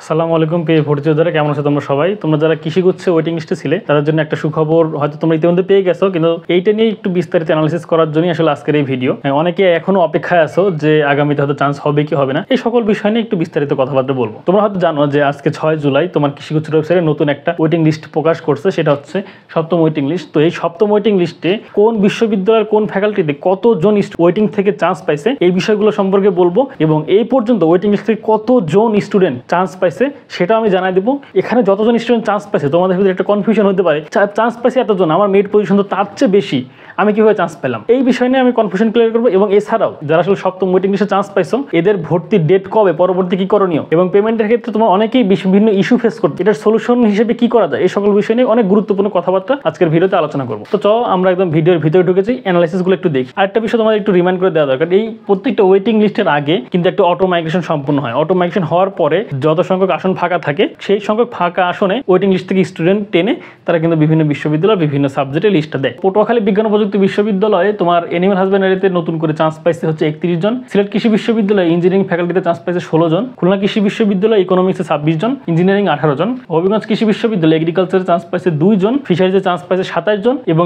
আসসালামু আলাইকুম প্রিয় ভর্তি যোদ্ধারা, কেমন আছো তোমরা সবাই? তোমরা যারা কৃষিগুচ্ছে ওয়েটিং লিস্টে ছিলে তাদের জন্য একটা সুখবর হয়তো তোমরা ইতিমধ্যে পেয়ে গেছো, কিন্তু এইটা নিয়ে একটু বিস্তারিত অ্যানালিসিস করার জন্যই আসলে আজকের এই ভিডিও। অনেকে এখনো অপেক্ষায় আছো যে আগামীতে হয়তো চান্স হবে কি হবে না, এই সকল বিষয় নিয়ে একটু বিস্তারিত কথাবার্তা বলবো। তোমরা হয়তো জানো যে আজকে 6 জুলাই তোমার কৃষিগুচ্ছের ওয়েবসাইটে নতুন একটা ওয়েটিং লিস্ট প্রকাশ করছে, সেটা হচ্ছে সপ্তম ওয়েটিং লিস্ট। তো এই সপ্তম ওয়েটিং লিস্টে কোন বিশ্ববিদ্যালয়ের কোন ফ্যাকাল্টিতে কতজন ওয়েটিং থেকে চান্স পাইছে এই বিষয়গুলো সম্পর্কে বলবো, এবং এই পর্যন্ত ওয়েটিং লিস্ট থেকে কতজন স্টুডেন্ট চান্স পাইছে সেটা আমি জানাই দেবো। এখানে যতজন স্টুডেন্ট চান্স পাইছে তোমাদের ভিতরে একটা কনফিউশন হতে পারে, চান্স পাইছে এতজন, আমার মেরিট পজিশন তো তার চেয়ে বেশি, আমি কিভাবে চান্স পেলাম? এই বিষয় নিয়ে আমি কনফিউশন ক্লিয়ার করবো। এবং এছাড়াও যারা আসলে সপ্তম ওয়েটিং লিস্টে চান্স পাইছো এদের ভর্তির ডেট কবে, পরবর্তী কি করণীয়, এবং পেমেন্টের ক্ষেত্রে তোমার অনেকেই বিভিন্ন ইস্যু ফেস করতে, এটার সলিউশন হিসেবে কি করা যায়, এই সকল বিষয় নিয়ে অনেক গুরুত্বপূর্ণ কথাবার্তা আজকের ভিডিওতে আলোচনা করবো। তো চলো আমরা একদম ভিডিওর ভিতরে ঢুকেছি, অ্যানালাইসিস গুলো একটু দেখি। আরেকটা বিষয় তোমাদের একটু রিমাইন্ড করে দেওয়া দরকার, এই প্রত্যেকটা ওয়েটিং লিস্টের আগে কিন্তু একটা অটো মাইগ্রেশন সম্পূর্ণ হয়। অটো মাইগ্রেশন হওয়ার পরে যত সংখ্যক আসন ফাঁকা থাকে সেই সংখ্যক ফাঁকা আসনে ওয়েটিং লিস্ট থেকে স্টুডেন্ট টেনে তারা কিন্তু বিভিন্ন বিশ্ববিদ্যালয় বিভিন্ন সাবজেক্টে লিস্টটা দেয়। পটুয়াখালী বিজ্ঞান ও প্রযুক্তি বিশ্ববিদ্যালয়ে তোমার এনিম্যাল হাজবেন্ডারিতে নতুন করে চান্স পাইছে হচ্ছে 31 জন, সিলেট কৃষি বিশ্ববিদ্যালয়ে ইঞ্জিনিয়ারিং ফ্যাকাল্টিতে চান্স পাইছে 16 জন, খুলনা কৃষি বিশ্ববিদ্যালয়ে ইকোনমিক্সে 26 জন, ইঞ্জিনিয়ারিং 18 জন, হবিগঞ্জ কৃষি বিশ্ববিদ্যালয়ে এগ্রিকালচারে চান্স পাইছে 2 জন, ফিশারিজে চান্স পাইছে 27 জন, এবং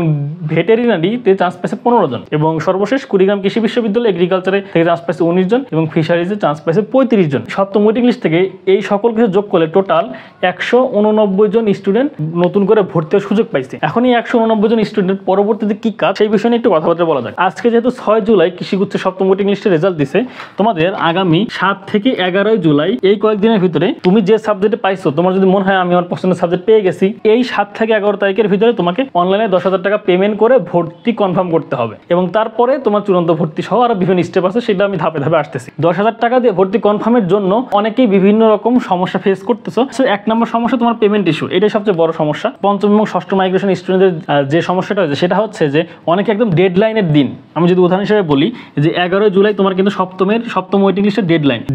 ভেটেরিনারিতে চান্স পাইছে 15 জন, এবং সর্বশেষ কুড়িগ্রাম কৃষি বিশ্ববিদ্যালয়ে এগ্রিকালচারে থেকে চান্স পাইছে 19 জন, এবং ফিশারিজে চান্স পাইছে 35 জন। সপ্তম ওয়েটিং লিস্ট থেকে এই সকল কিছু যোগ করলে টোটাল 189 জন স্টুডেন্ট নতুন করে ভর্তি হওয়ার সুযোগ পাইছে। এখন এই 189 জন স্টুডেন্ট পরবর্তীতে কি কাজ সেই বিষয়ে একটু কথাবার্তা বলা যায়। আজকে যেহেতু 6 জুলাই কৃষিগুচ্ছের সপ্তম ওয়েটিং লিস্টের রেজাল্ট দিছে, তোমাদের আগামী 7 থেকে 11 জুলাই এই কয়েকদিনের ভিতরে তুমি যে সাবজেক্টে পাইছো, তোমার যদি মনে হয় আমি আমার পছন্দের সাবজেক্ট পেয়ে গেছি, এই 7 থেকে 11 তারিখের ভিতরে তোমাকে অনলাইনে 10,000 টাকা পেমেন্ট করে ভর্তি কনফার্ম করতে হবে, এবং তারপরে তোমার চূড়ান্ত ভর্তি সহ আরো বিভিন্ন স্টেপ আছে, সেটা আমি ধাপে ধাপে আসতেছি। 10,000 টাকা দিয়ে ভর্তি কনফার্মের জন্য অনেকেই বিভিন্ন রকম সমস্যা ফেস করতেছো। এক নম্বর সমস্যা তোমার পেমেন্ট ইস্যু, এটাই সবচেয়ে বড় সমস্যা। পঞ্চম এবং ষষ্ঠ মাইগ্রেশন স্টুডেন্টদের যে সমস্যাটা হয়েছে সেটা হচ্ছে যে অনেকে একদম ডেডলাইনের দিন, আমি যদি উদাহরণ হিসেবে বলি যে 11 জুলাই তোমার কিন্তু সপ্তম ওয়েটিং লিস্টের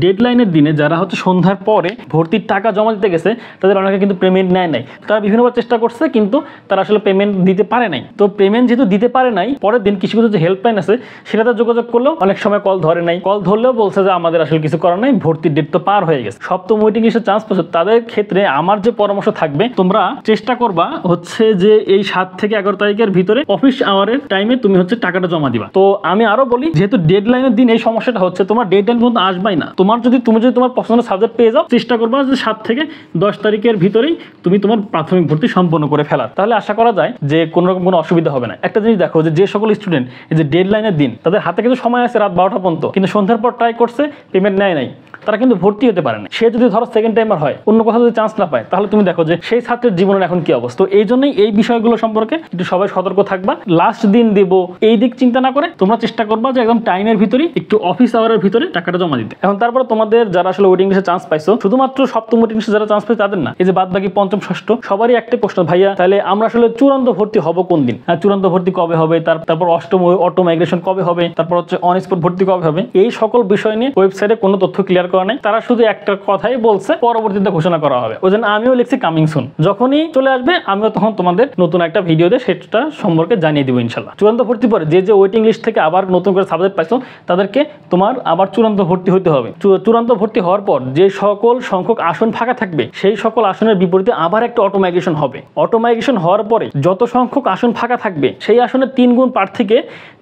ডেডলাইনের দিনে যারা হচ্ছে সন্ধ্যার পরে ভর্তির টাকা জমা দিতে গেছে তাদের অনেকে কিন্তু পেমেন্ট নেয় নাই। তারা বিভিন্নবার চেষ্টা করছে কিন্তু তারা আসলে পেমেন্ট দিতে পারে নাই। তো পেমেন্ট যেহেতু দিতে পারে নাই, পরের দিন কিছু কিছু যে হেল্পলাইন আছে সেটাতে যোগাযোগ করলেও অনেক সময় কল ধরে নাই, কল ধরলেও বলছে যে আমাদের আসলে কিছু করার নাই, ভর্তির ডেট তো পার হয়ে গেছে। সপ্তম ওয়েটিং লিস্টে চান্স পাচ্ছে তাদের ক্ষেত্রে আমার যে পরামর্শ থাকবে, তোমরা চেষ্টা করবা হচ্ছে যে এই 7 থেকে 11 তারিখের ভিতরে অফিস আওয়ারের টাইমে তুমি হচ্ছে টাকাটা জমা দিবা। তো আমি আরো বলি, যেহেতু ডেডলাইনের দিন এই সমস্যাটা হচ্ছে, তোমার ডেডলাইন পর্যন্ত আসবাই না। তুমি যদি তোমার পছন্দের সাবজেক্ট পেয়ে যাও, চেষ্টা করবা যে 7 থেকে 10 তারিখের ভিতরেই তুমি তোমার প্রাথমিক ভর্তি সম্পন্ন করে ফেলার, তাহলে আশা করা যায় যে কোনো রকম কোনো অসুবিধা হবে না। একটা জিনিস দেখো যে সকল স্টুডেন্ট এই যে ডেডলাইনের দিন তাদের হাতে কিছু সময় আছে রাত 12টা পর্যন্ত, কিন্তু সন্ধ্যার পর ট্রাই করছে, পেমেন্ট নেয় নাই, তারা কিন্তু ভর্তি হতে পারে না। সে যদি ধরো সেকেন্ড টাইমার হয়, অন্য কোথাও যদি চান্স না পায়, তাহলে তুমি দেখো যে সেই ছাত্রের জীবনের এখন কি অবস্থা। তো এই জন্যই এই বিষয়গুলো সম্পর্কে একটু সবাই সতর্ক থাকবা। লাস্ট দিন দেব এই দিক চিন্তা না করে তোমরা চেষ্টা করবা যে একদম টাইমের ভিতরে একটু অফিস আওয়ারের ভিতরে টাকাটা জমা দিতে। এখন তারপরে তোমাদের যারা আসলে ওয়েটিং লিস্টে চান্স পাইছো, শুধুমাত্র সপ্তম ওয়েটিং লিস্টে যারা চান্স পাইছে তাদের না, এই যে বাদ বাকি পঞ্চম ষষ্ঠ সবারই একটাই প্রশ্ন, ভাইয়া তাহলে আমরা আসলে চূড়ান্ত ভর্তি হব কোন দিন, চূড়ান্ত ভর্তি কবে হবে, তারপর অষ্টম অটো মাইগ্রেশন কবে হবে, তারপর হচ্ছে অন স্পট ভর্তি কবে হবে, এই সকল বিষয় নিয়ে ওয়েবসাইটে কোনো তথ্য ক্লিয়ার করা নাই। তারা শুধু একটা কথাই বলছে পরবর্তীতে ঘোষণা করা হবে। ওই জন্য আমিও লিখছি কামিং সুন, যখনই চলে আসবে আমিও তখন তোমাদের নতুন একটা ভিডিও দিয়ে সেটা সম্পর্কে জানিয়ে দিব ইনশাল্লাহ। চূড়ান্ত ভর্তি পরে যে ওয়েটিং লিস্ট থেকে আবার নতুন করে সাবজেক্ট পাইছো তাদেরকে তোমার আবার চূড়ান্ত ভর্তি হতে হবে। চূড়ান্ত ভর্তি হওয়ার পর যে সকল সংখ্যক আসন ফাঁকা থাকবে সেই সকল আসনের বিপরীতে আবার একটা অটো মাইগ্রেশন হবে। অটো মাইগ্রেশন হওয়ার পরে যত সংখ্যক আসন ফাঁকা থাকবে সেই আসনের 3 গুণ প্রার্থীকে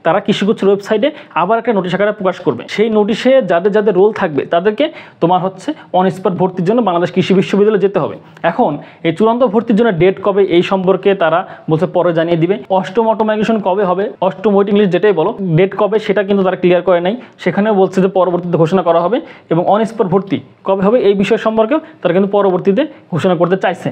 তারা কৃষিগুচ্ছের ওয়েবসাইটে আবার একটা নোটিশ আকারে প্রকাশ করবে। সেই নোটিশে যাদের যাদের রোল থাকবে তাদেরকে তোমার হচ্ছে অন স্পট ভর্তির জন্য বাংলাদেশ কৃষি বিশ্ববিদ্যালয়ে যেতে হবে। এখন এই চূড়ান্ত ভর্তির জন্য ডেট কবে এই সম্পর্কে তারা বলছে পরে জানিয়ে দিবে। অষ্টম অটো মাইগ্রেশন কবে হবে, অষ্টম ওয়েটিং লিস্ট যেটাই বলো, ডেট কবে সেটা কিন্তু তারা ক্লিয়ার করে নাই, সেখানেও বলছে যে পরবর্তীতে ঘোষণা করা হবে। এবং অন স্পট ভর্তি কবে হবে এই বিষয় সম্পর্কেও তারা কিন্তু পরবর্তীতে ঘোষণা করতে চাইছে।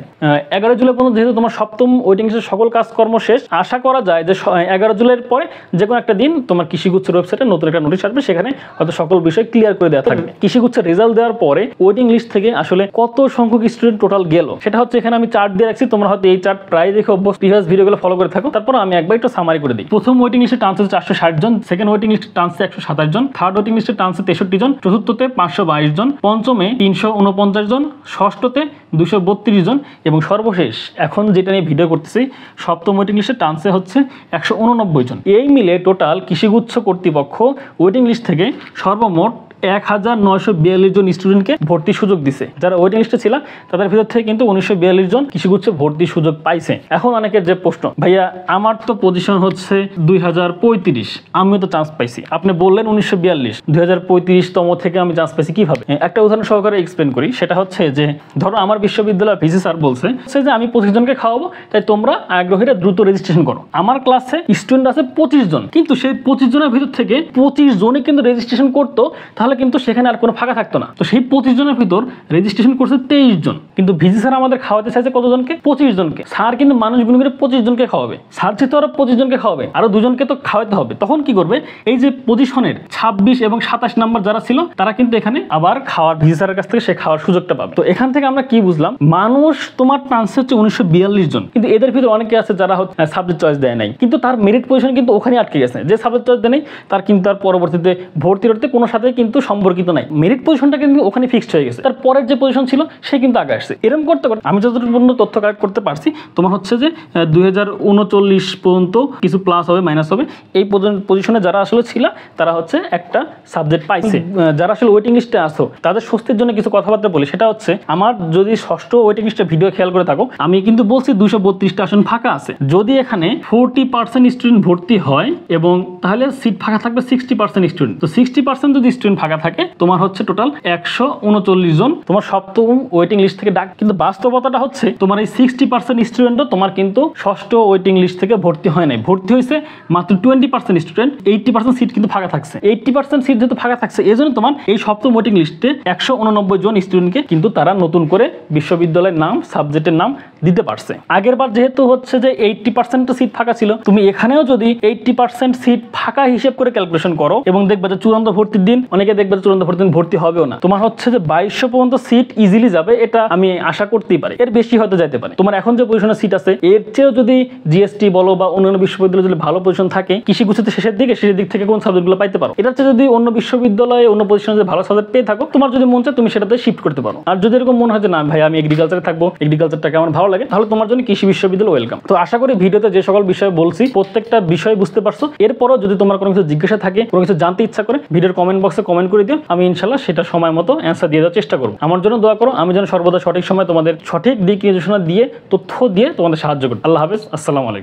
11 জুলাই পর্যন্ত যেহেতু তোমার সপ্তম ওয়েটিং লিস্টের সকল কাজকর্ম শেষ, আশা করা যায় যে 11 জুলাইয়ের পরে যে কোনো একটা দিন তোমার কৃষিগুচ্ছের ওয়েবসাইটে নতুন একটা নোটিশ আসবে, সেখানে হয়তো সকল বিষয় ক্লিয়ার করে দেওয়া থাকবে। কৃষিগুচ্ছের রেজাল্ট দেওয়ার পরে ওয়েটিং লিস্ট থেকে আসলে কত সংখ্যক স্টুডেন্ট টোটাল গেল সেটা হচ্ছে এখানে আমি চার্ট দিয়ে রাখছি, তোমরা হয়তো এই চার্ট প্রায় দেখে অভ্যস্ত, প্রিভিয়াস ভিডিওগুলো ফলো করে থাকো। তারপর আমি একবার একটু সামারি করে দিই। প্রথম ওয়েটিং লিস্টে চান্স হচ্ছে 460 জন, সেকেন্ড ওয়েটিং লিস্টে চান্স 127 জন, থার্ড ওয়েটিং লিস্টে চান্স 63 জন, চতুর্থতে 522 জন, পঞ্চমে 349 জন, ষষ্ঠতে 232 জন, এবং সর্বশেষ এখন যেটা নিয়ে ভিডিও করতেছি সপ্তম ওয়েটিং লিস্টে চান্সে হচ্ছে 189 জন। এই মিলে টোটাল কৃষিগুচ্ছ কর্তৃপক্ষ ওয়েটিং লিস্ট থেকে সর্বমোট 1942 জন স্টুডেন্টকে ভর্তির সুযোগ দিছে। যারা ওয়েটিং লিস্টে ছিল তাদের ভিতর থেকে কিন্তু 1942 জন কৃষিগুচ্ছে ভর্তির সুযোগ পাইছে। এখন অনেকের যে প্রশ্ন, ভাইয়া আমার তো পজিশন হচ্ছে 2035, আমিও তো চান্স পাইছি, আপনি বললেন 1942, 2035তম থেকে আমি চান্স পাইছি কিভাবে? একটা উদাহরণ সহকারে এক্সপ্লেন করি। সেটা হচ্ছে যে ধরো আমার বিশ্ববিদ্যালয়ের ভিসি স্যার বলছে যে আমি 25 জনকে খাওয়াবো, তাই তোমরা আগ্রহীরা দ্রুত রেজিস্ট্রেশন করো। আমার ক্লাসে স্টুডেন্ট আছে 25 জন, কিন্তু সেই 25 জনের ভিতর থেকে 25 জনই কিন্তু রেজিস্ট্রেশন করতো, তাহলে কিন্তু সেখানে আর কোনো ফাঁকা থাকতো না। তো সেই 25 জনের ভিতর রেজিস্ট্রেশন করছে 23 জন, কিন্তু ভিসি স্যার আমাদের খাওয়াতে চাইছে কতজনকে? 25 জনকে। স্যার কিন্তু মানুষ গুণ করে 25 জনকে খাওয়াবে, স্যার যেহেতু আরো 25 জনকে খাওয়াবে, আরো 2 জনকে তো খাওয়াতে হবে। তখন কি করবে? এই যে পজিশনের 26 এবং 27 নাম্বার যারা ছিল তারা কিন্তু এখানে আবার খাওয়ার ভিসি স্যারের কাছ থেকে সে খাওয়ার সুযোগটা পাবে। তো এখান থেকে আমরা কি বুঝলাম? মানুষ তোমার চান্স হচ্ছে 1942 জন, কিন্তু এদের ভিতরে অনেকে আছে যারা সাবজেক্ট চয়েস দেয় নাই, কিন্তু তার মেরিট পজিশন কিন্তু ওখানে আটকে গেছে। যে সাবজেক্ট চয়েস দেয় নাই তার কিন্তু তার পরবর্তীতে ভর্তি হতে কোনো সাথে কিন্তু সম্পর্কিত নাই, মেরিট পজিশনটা কিন্তু ওখানে ফিক্সড হয়ে গেছে। তার পরের যে পজিশন ছিল সে কিন্তু আগে আসছে। এরকম করতে করতে আমি যতটুকু তথ্য কালেক্ট করতে পারছি, তোমার হচ্ছে যে 2039 পর্যন্ত কিছু প্লাস হবে মাইনাস হবে, এই পজিশনে যারা আসলে ছিল তারা হচ্ছে একটা সাবজেক্ট পাইছে। যারা আসলে ওয়েটিং লিস্টে আসো তাদের স্বস্তির জন্য কিছু কথাবার্তা বলি। সেটা হচ্ছে, আমার যদি ষষ্ঠ ওয়েটিং লিস্টের ভিডিও খেয়াল করে থাকো, আমি কিন্তু বলছি 232টা আসন ফাঁকা আছে। যদি এখানে 40% স্টুডেন্ট ভর্তি হয় এবং তাহলে সিট ফাঁকা থাকবে 60% স্টুডেন্ট। তো 60% যদি স্টুডেন্ট ফাঁকা থাকে, তোমার হচ্ছে টোটাল 139 জন তোমার সপ্তম ওয়েটিং লিস্ট থেকে ডাক। কিন্তু বাস্তবতাটা হচ্ছে তোমার এই 60% স্টুডেন্টও তোমার কিন্তু ষষ্ঠ ওয়েটিং লিস্ট থেকে ভর্তি হয় নাই, ভর্তি হয়েছে মাত্র 20% স্টুডেন্ট। 80% সিট কিন্তু ফাঁকা থাকছে। 80% সিট যেহেতু ফাঁকা থাকছে, এই জন্য তোমার এই সপ্তম ওয়েটিং লিস্টে 189 জন স্টুডেন্টকে কিন্তু তারা নতুন করে বিশ্ববিদ্যালয়ের নাম, সাবজেক্টের নাম দিতে পারছে। আগের বার যেহেতু হচ্ছে যে 80% সিট ফাঁকা ছিল, তুমি এখানেও যদি 80% সিট ফাঁকা হিসেব করে ক্যালকুলেশন করো এবং দেখবে যে চূড়ান্ত ভর্তির দিন, অনেকে দেখবে যে চূড়ান্ত ভর্তির দিন ভর্তি হবেও না, তোমার হচ্ছে যে 2200 পর্যন্ত সিট ইজিলি যাবে। এটা আমি আশা করতেই পারি, এর বেশি হয়তো যেতে পারে। তোমার এখন যে পজিশনে সিট আছে, এর চেয়েও যদি জিএসটি বলো বা অন্যান্য বিশ্ববিদ্যালয়ে যদি ভালো পজিশন থাকে, কৃষিগুচ্ছতে শেষের দিক থেকে কোন সাবজেক্টগুলো পাইতে পারো, এটার চেয়ে যদি অন্য বিশ্ববিদ্যালয়ে অন্য পজিশনে যদি ভালো সাবজেক্ট পেয়ে থাকো, তোমার যদি মন চায় তুমি সেটাতে শিফট করতে পারো। আর যদি এরকম মনে হয় যে না ভাই আমি এগ্রিকালচারে থাকবো, এগ্রিকালচারটাকে আমার ভালো লাগে, তাহলে তোমার জন্য কৃষি বিশ্ববিদ্যালয় ওয়েলকাম। তো আশা করি ভিডিওতে যে সকল বিষয় বলছি প্রত্যেকটা বিষয় বুঝতে পারছো। এরপরও যদি তোমার কোনো কিছু জিজ্ঞাসা থাকে, কোনো কিছু জানতে ইচ্ছা করে, ভিডিওর কমেন্ট বক্সে কমেন্ট করে দিও, আমি ইনশাল্লাহ সেটা সময় মতো অ্যান্সার দিয়ে দেওয়ার চেষ্টা করবো। আমার জন্য দোয়া করো, আমি যেন সর্বদা সঠিক সময় তোমাদের সঠিক দিক নির্দেশনা দিয়ে, তথ্য দিয়ে তোমাদের সাহায্য করি। আল্লাহ হাফেজ, আসসালামু আলাইকুম।